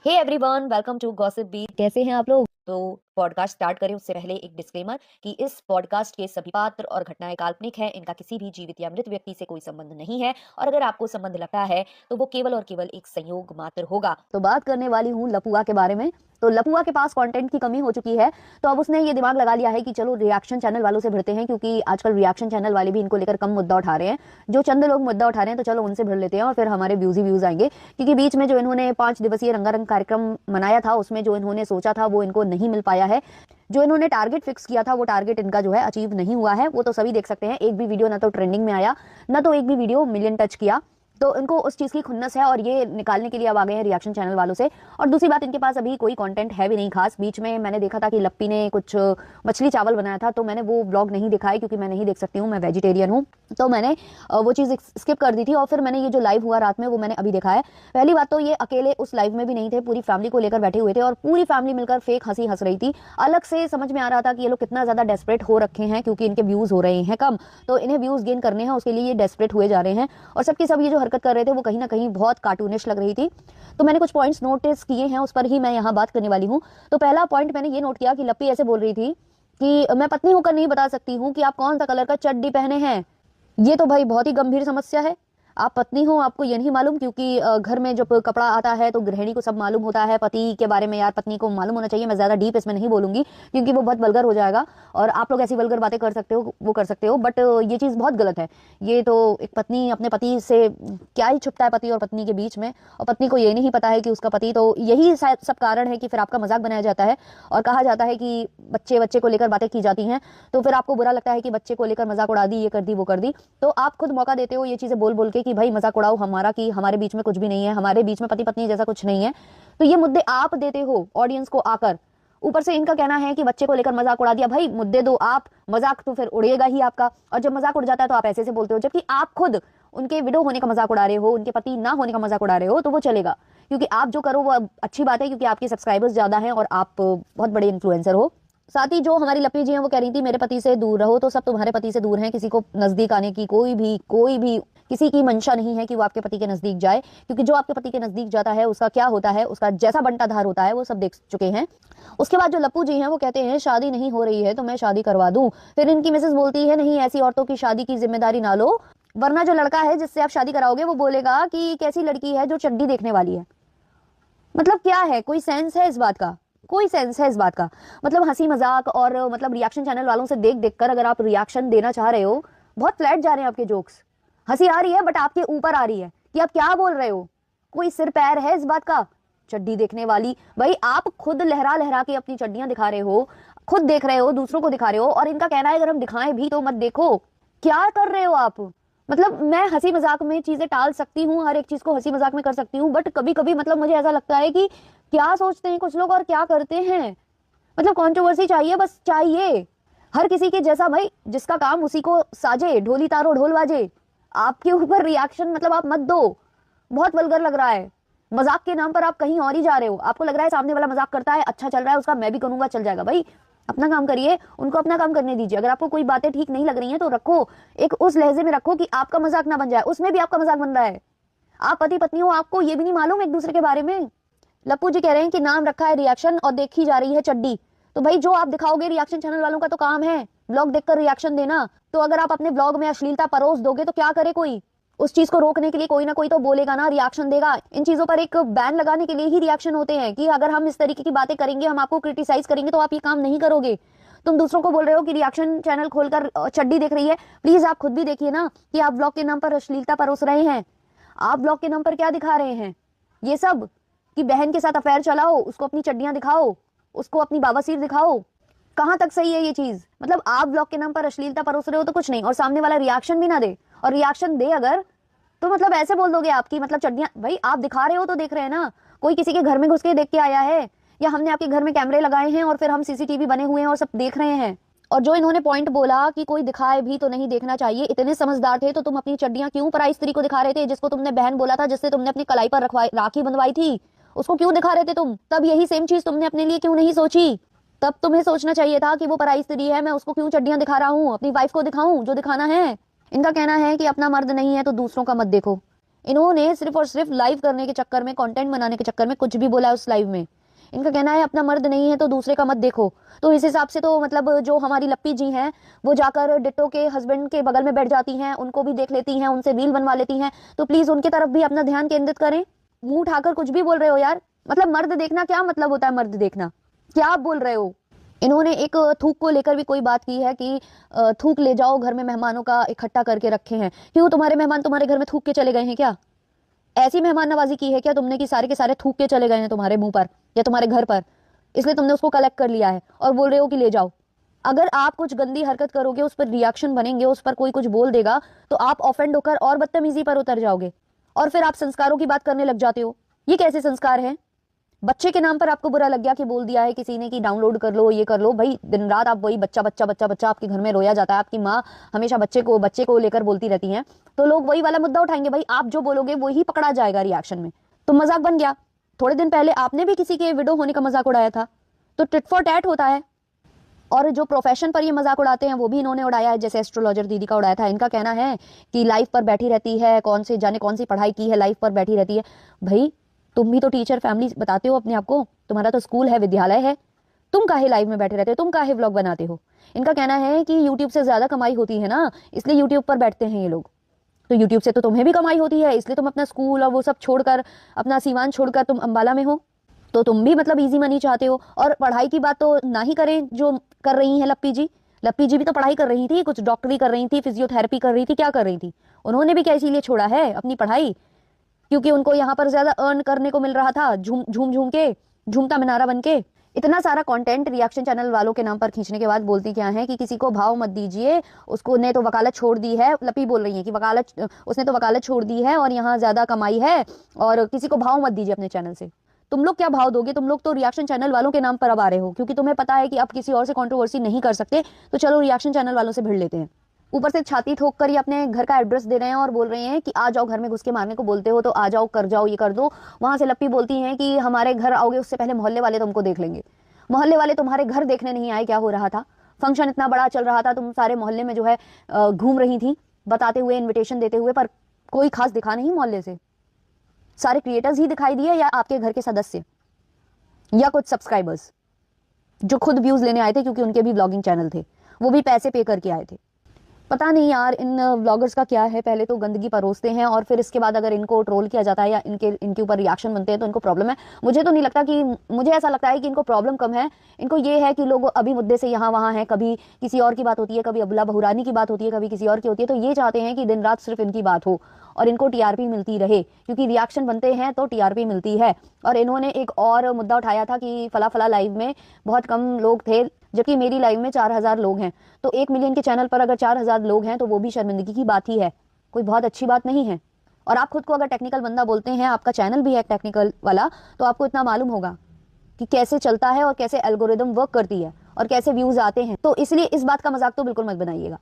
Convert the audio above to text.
Hey everyone, welcome to gossip beat. कैसे हैं आप लोग? तो पॉडकास्ट स्टार्ट करें उससे पहले एक डिस्क्लेमर कि इस पॉडकास्ट के सभी पात्र और घटनाएं काल्पनिक हैं। इनका किसी भी जीवित या मृत व्यक्ति से कोई संबंध नहीं है और अगर आपको संबंध लगता है तो वो केवल और केवल एक संयोग मात्र होगा। तो बात करने वाली हूँ लपुआ के बारे में। तो लपुआ के पास कंटेंट की कमी हो चुकी है, तो अब उसने ये दिमाग लगा लिया है कि चलो रिएक्शन चैनल वालों से भिड़ते हैं, क्योंकि आजकल रिएक्शन चैनल वाले भी इनको लेकर कम मुद्दा उठा रहे हैं। जो चंद लोग मुद्दा उठा रहे हैं तो चलो उनसे भिड़ लेते हैं और फिर हमारे व्यूज ही व्यूज आएंगे। क्योंकि बीच में जो इन्होंने 5 दिवसीय रंगारंग कार्यक्रम मनाया था उसमें जो इन्होंने सोचा था वो इनको नहीं मिल पाया है। जो इन्होंने टारगेट फिक्स किया था वो टारगेट इनका जो है अचीव नहीं हुआ है। वो तो सभी देख सकते हैं, एक भी वीडियो ना तो ट्रेंडिंग में आया, ना तो एक भी वीडियो मिलियन टच किया। तो इनको उस चीज की खुन्नस है और ये निकालने के लिए अब आ गए हैं रिएक्शन चैनल वालों से। और दूसरी बात, इनके पास अभी कोई कंटेंट है भी नहीं खास। बीच में मैंने देखा था कि लप्पी ने कुछ मछली चावल बनाया था, तो मैंने वो ब्लॉग नहीं दिखा है क्योंकि मैं नहीं देख सकती हूँ, मैं वेजिटेरियन हूँ। तो मैंने वो चीज स्किप कर दी थी और फिर मैंने ये जो लाइव हुआ रात में वो मैंने अभी देखा है। पहली बात तो ये अकेले उस लाइव में भी नहीं थे, पूरी फैमिली को लेकर बैठे हुए थे और पूरी फैमिली मिलकर फेक हंसी हंस रही थी। अलग से समझ में आ रहा था कि ये लोग कितना ज्यादा डेस्परेट हो रखे हैं, क्योंकि इनके व्यूज हो रहे हैं कम, तो इन्हें व्यूज गेन करने हैं, उसके लिए ये डेस्परेट हुए जा रहे हैं। और सबके सब ये जो हरकत कर रहे थे वो कहीं ना कहीं बहुत कार्टूनिश लग रही थी। तो मैंने कुछ पॉइंट्स नोटिस किए हैं, उस पर ही मैं यहाँ बात करने वाली हूँ। तो पहला पॉइंट मैंने ये नोट किया कि लप्पी ऐसे बोल रही थी कि मैं पत्नी होकर नहीं बता सकती हूँ कि आप कौन सा कलर का चड्डी पहने हैं। ये तो भाई बहुत ही गंभीर समस्या है। आप पत्नी हो, आपको ये नहीं मालूम, क्योंकि घर में जब कपड़ा आता है तो गृहिणी को सब मालूम होता है। पति के बारे में यार पत्नी को मालूम होना चाहिए। मैं ज्यादा डीप इसमें नहीं बोलूंगी क्योंकि वो बहुत वल्गर हो जाएगा और आप लोग ऐसी वल्गर बातें कर सकते हो, वो कर सकते हो, बट ये चीज बहुत गलत है। ये तो एक पत्नी अपने पति से क्या ही छुपता है पति और पत्नी के बीच में, और पत्नी को ये नहीं पता है कि उसका पति, तो यही शायद सब कारण है कि फिर आपका मजाक बनाया जाता है और कहा जाता है कि बच्चे बच्चे को लेकर बातें की जाती हैं। तो फिर आपको बुरा लगता है कि बच्चे को लेकर मजाक उड़ा दी, ये कर दी, वो कर दी। तो आप खुद मौका देते हो ये चीजें बोल बोल के कि भाई मजाक उड़ाओ हमारा, कि हमारे बीच में कुछ भी नहीं है, हमारे बीच में पति पत्नी जैसा कुछ नहीं है। तो ये मुद्दे आप देते हो ऑडियंस को आकर। ऊपर से इनका कहना है कि बच्चे को लेकर मजाक उड़ा दिया। भाई मुद्दे दो आप, मजाक तो फिर उड़ेगा ही आपका। और जब मजाक उड़ जाता है तो आप ऐसे से बोलते हो, जबकि आप खुद उनके विडो होने का मजाक उड़ा रहे हो, उनके पति ना होने का मजाक उड़ा रहे हो, तो वो चलेगा। क्योंकि आप जो करो वो अच्छी बात है, क्योंकि आपके सब्सक्राइबर्स ज्यादा हैं और आप बहुत बड़े इन्फ्लुएंसर हो। साथ ही जो हमारी लपी जी हैं वो कह रही थी मेरे पति से दूर रहो, तो सब तुम्हारे पति से दूर हैं। किसी को नजदीक आने की कोई भी किसी की मंशा नहीं है कि वो आपके पति के नजदीक जाए, क्योंकि जो आपके पति के नजदीक जाता है उसका क्या होता है, उसका जैसा बंटाधार होता है वो सब देख चुके हैं। उसके बाद जो लप्पू जी हैं वो कहते हैं शादी नहीं हो रही है तो मैं शादी करवा दूं। फिर इनकी मिसेस बोलती है नहीं, ऐसी औरतों की शादी की जिम्मेदारी ना लो, वरना जो लड़का है जिससे आप शादी कराओगे वो बोलेगा कि कैसी लड़की है जो चड्डी देखने वाली है। मतलब क्या है, कोई सेंस है इस बात का? कोई सेंस है इस बात का? मतलब हंसी मजाक और मतलब रिएक्शन चैनल वालों से देख देख कर अगर आप रिएक्शन देना चाह रहे हो, बहुत फ्लैट जा रहे हैं आपके जोक्स। हंसी आ रही है बट आपके ऊपर आ रही है कि आप क्या बोल रहे हो। कोई सिर पैर है इस बात का? चड्डी देखने वाली, भाई आप खुद लहरा लहरा के अपनी चड्डियां दिखा रहे हो, खुद देख रहे हो, दूसरों को दिखा रहे हो, और इनका कहना है अगर हम दिखाएं भी तो मत देखो। क्या कर रहे हो आप? मतलब मैं हंसी मजाक में चीजें टाल सकती हूँ, हर एक चीज को हंसी मजाक में कर सकती हूँ, बट कभी कभी मतलब मुझे ऐसा लगता है कि क्या सोचते हैं कुछ लोग और क्या करते हैं। मतलब कंट्रोवर्सी चाहिए, बस चाहिए हर किसी के जैसा। भाई जिसका काम उसी को साजे, ढोली तारो ढोल बाजे। आपके ऊपर रिएक्शन मतलब आप मत दो, बहुत वल्गर लग रहा है। मजाक के नाम पर आप कहीं और ही जा रहे हो। आपको लग रहा है सामने वाला मजाक करता है, अच्छा चल रहा है उसका, मैं भी करूंगा, चल जाएगा। भाई अपना काम करिए, उनको अपना काम करने दीजिए। अगर आपको कोई बातें ठीक नहीं लग रही हैं तो रखो, एक उस लहजे में रखो कि आपका मजाक ना बन जाए, उसमें भी आपका मजाक बन रहा है। आप पति पत्नी हो, आपको ये भी नहीं मालूम एक दूसरे के बारे में। लप्पू जी कह रहे हैं कि नाम रखा है रिएक्शन और देखी जा रही है चड्डी। तो भाई जो आप दिखाओगे, रिएक्शन चैनल वालों का तो काम है ब्लॉग देखकर रिएक्शन देना। तो अगर आप अपने ब्लॉग में अश्लीलता परोस दोगे तो क्या करे कोई? उस चीज को रोकने के लिए कोई ना कोई तो बोलेगा ना, रिएक्शन देगा। इन चीजों पर एक बैन लगाने के लिए ही रिएक्शन होते हैं कि अगर हम इस तरीके की बातें करेंगे, हम आपको क्रिटिसाइज करेंगे तो आप ये काम नहीं करोगे। तुम दूसरों को बोल रहे हो कि रिएक्शन चैनल खोलकर चड्डी देख रही है, प्लीज आप खुद भी देखिए ना कि आप ब्लॉग के नाम पर अश्लीलता परोस रहे हैं। आप ब्लॉग के नाम पर क्या दिखा रहे हैं? ये सब कि बहन के साथ अफेयर चलाओ, उसको अपनी चड्डियां दिखाओ, उसको अपनी बाबासीर दिखाओ। कहां तक सही है ये चीज? मतलब आप ब्लॉग के नाम पर अश्लीलता परोस रहे हो तो कुछ नहीं, और सामने वाला रिएक्शन भी ना दे, और रिएक्शन दे अगर तो मतलब ऐसे बोल दोगे आपकी मतलब चड्डियां। भाई आप दिखा रहे हो तो देख रहे हैं ना, कोई किसी के घर में घुस के देख के आया है, या हमने आपके घर में कैमरे लगाए हैं और फिर हम सीसीटीवी बने हुए हैं और सब देख रहे हैं। और जो इन्होंने पॉइंट बोला कि कोई दिखाए भी तो नहीं देखना चाहिए, इतने समझदार थे तो तुम अपनी चड्डियां क्यों पराई स्त्री को दिखा रहे थे? जिसको तुमने बहन बोला था, जिससे तुमने अपनी कलाई पर राखी बंधवाई थी, उसको क्यों दिखा रहे थे तुम? तब यही सेम चीज तुमने अपने लिए क्यों नहीं सोची? तब तुम्हें सोचना चाहिए था कि वो पराई स्त्री है, मैं उसको क्यों चड्डियां दिखा रहा हूँ, अपनी वाइफ को दिखाऊं जो दिखाना है। इनका कहना है कि अपना मर्द नहीं है तो दूसरों का मत देखो। इन्होंने सिर्फ और सिर्फ लाइव करने के चक्कर में, कंटेंट बनाने के चक्कर में कुछ भी बोला है उस लाइव में। इनका कहना है अपना मर्द नहीं है तो दूसरे का मत देखो। तो इस हिसाब से तो मतलब जो हमारी लप्पी जी हैं वो जाकर डिट्टो के हस्बैंड के बगल में बैठ जाती हैं, उनको भी देख लेती हैं, उनसे रील बनवा लेती हैं। तो प्लीज उनकी तरफ भी अपना ध्यान केंद्रित करें। मुंह उठाकर कुछ भी बोल रहे हो यार, मतलब मर्द देखना क्या मतलब होता है? मर्द देखना क्या आप बोल रहे हो? इन्होंने एक थूक को लेकर भी कोई बात की है कि थूक ले जाओ, घर में मेहमानों का इकट्ठा करके रखे हैं। क्यों, तुम्हारे मेहमान तुम्हारे घर में थूक के चले गए हैं क्या? ऐसी मेहमान नवाजी की है क्या तुमने कि सारे के सारे थूक के चले गए हैं तुम्हारे मुंह पर या तुम्हारे घर पर, इसलिए तुमने उसको कलेक्ट कर लिया है और बोल रहे हो कि ले जाओ? अगर आप कुछ गंदी हरकत करोगे, उस पर रिएक्शन बनेंगे, उस पर कोई कुछ बोल देगा तो आप ऑफेंड होकर और बदतमीजी पर उतर जाओगे और फिर आप संस्कारों की बात करने लग जाते हो। ये कैसे संस्कार है? बच्चे के नाम पर आपको बुरा लग गया कि बोल दिया है किसी ने कि डाउनलोड कर लो, ये कर लो। भाई दिन रात आप वही बच्चा बच्चा बच्चा बच्चा आपके घर में रोया जाता है, आपकी माँ हमेशा बच्चे को लेकर बोलती रहती हैं, तो लोग वही वाला मुद्दा उठाएंगे। भाई आप जो बोलोगे वही पकड़ा जाएगा रिएक्शन में, तो मजाक बन गया। थोड़े दिन पहले आपने भी किसी के विडो होने का मजाक उड़ाया था, तो टिट फॉर टैट होता है। और जो प्रोफेशन पर ये मजाक उड़ाते हैं वो भी इन्होंने उड़ाया है, जैसे एस्ट्रोलॉजर दीदी का उड़ाया था। इनका कहना है कि लाइफ पर बैठी रहती है, कौन से जाने कौन सी पढ़ाई की है, लाइफ पर बैठी रहती है। भाई तुम भी तो टीचर फैमिली बताते हो अपने आप को, तुम्हारा तो स्कूल है, विद्यालय है, तुम काहे लाइव में बैठे रहते हो, तुम काहे व्लॉग बनाते हो? इनका कहना है कि यूट्यूब से ज्यादा कमाई होती है ना, इसलिए यूट्यूब पर बैठते हैं ये लोग। तो यूट्यूब से तो तुम्हें भी कमाई होती है, इसलिए तुम अपना स्कूल और वो सब छोड़कर, अपना सीवान छोड़कर तुम अंबाला में हो, तो तुम भी मतलब इजी मनी चाहते हो। और पढ़ाई की बात तो ना ही करें जो कर रही हैं लप्पी जी। लप्पी जी भी तो पढ़ाई कर रही थी, कुछ डॉक्टरी कर रही थी, फिजियोथेरेपी कर रही थी, क्या कर रही थी? उन्होंने भी क्या इसीलिए छोड़ा है अपनी पढ़ाई? क्योंकि उनको यहाँ पर ज्यादा अर्न करने को मिल रहा था, झूम झूम झूम के, झूमता मिनारा बन के। इतना सारा कंटेंट रिएक्शन चैनल वालों के नाम पर खींचने के बाद बोलती क्या है कि किसी को भाव मत दीजिए, उसको ने तो वकालत छोड़ दी है। लपी बोल रही है कि वकालत, उसने तो वकालत छोड़ दी है और यहाँ ज्यादा कमाई है, और किसी को भाव मत दीजिए अपने चैनल से। तुम लोग क्या भाव दोगे? तुम लोग तो रिएक्शन चैनल वालों के नाम पर अब आ रहे हो, क्योंकि तुम्हें पता है कि अब किसी और से कंट्रोवर्सी नहीं कर सकते, तो चलो रिएक्शन चैनल वालों से भिड़ लेते हैं। ऊपर से छाती ठोक कर ये अपने घर का एड्रेस दे रहे हैं और बोल रहे हैं कि आ जाओ, घर में घुस के मारने को बोलते हो तो आ जाओ, कर जाओ, ये कर दो। वहां से लप्पी बोलती हैं कि हमारे घर आओगे उससे पहले मोहल्ले वाले तुमको देख लेंगे। मोहल्ले वाले तुम्हारे घर देखने नहीं आए, क्या हो रहा था? फंक्शन इतना बड़ा चल रहा था, तुम सारे मोहल्ले में जो है घूम रही थी, बताते हुए, इन्विटेशन देते हुए, पर कोई खास दिखा नहीं मोहल्ले से। सारे क्रिएटर्स ही दिखाई दिए, या आपके घर के सदस्य, या कुछ सब्सक्राइबर्स जो खुद व्यूज लेने आए थे, क्योंकि उनके भी ब्लॉगिंग चैनल थे, वो भी पैसे पे करके आए थे। पता नहीं यार इन व्लॉगर्स का क्या है, पहले तो गंदगी परोसते हैं और फिर इसके बाद अगर इनको ट्रोल किया जाता है या इनके ऊपर रिएक्शन बनते हैं तो इनको प्रॉब्लम है। मुझे तो नहीं लगता कि, मुझे ऐसा लगता है कि इनको प्रॉब्लम कम है। इनको ये है कि लोग अभी मुद्दे से यहाँ वहाँ हैं, कभी किसी और की बात होती है, कभी अब्दुल्ला बहुरानी की बात होती है, कभी किसी और की होती है, तो ये चाहते हैं कि दिन रात सिर्फ इनकी बात हो और इनको टीआरपी मिलती रहे, क्योंकि रिएक्शन बनते हैं तो टीआरपी मिलती है। और इन्होंने एक और मुद्दा उठाया था कि फला फला लाइव में बहुत कम लोग थे, जबकि मेरी लाइव में 4000 लोग हैं। तो 1 मिलियन के चैनल पर अगर 4000 लोग हैं तो वो भी शर्मिंदगी की बात ही है, कोई बहुत अच्छी बात नहीं है। और आप खुद को अगर टेक्निकल बंदा बोलते हैं, आपका चैनल भी है टेक्निकल वाला, तो आपको इतना मालूम होगा कि कैसे चलता है और कैसे एल्गोरिदम वर्क करती है और कैसे व्यूज आते हैं। तो इसलिए इस बात का मजाक तो बिल्कुल मत बनाइएगा।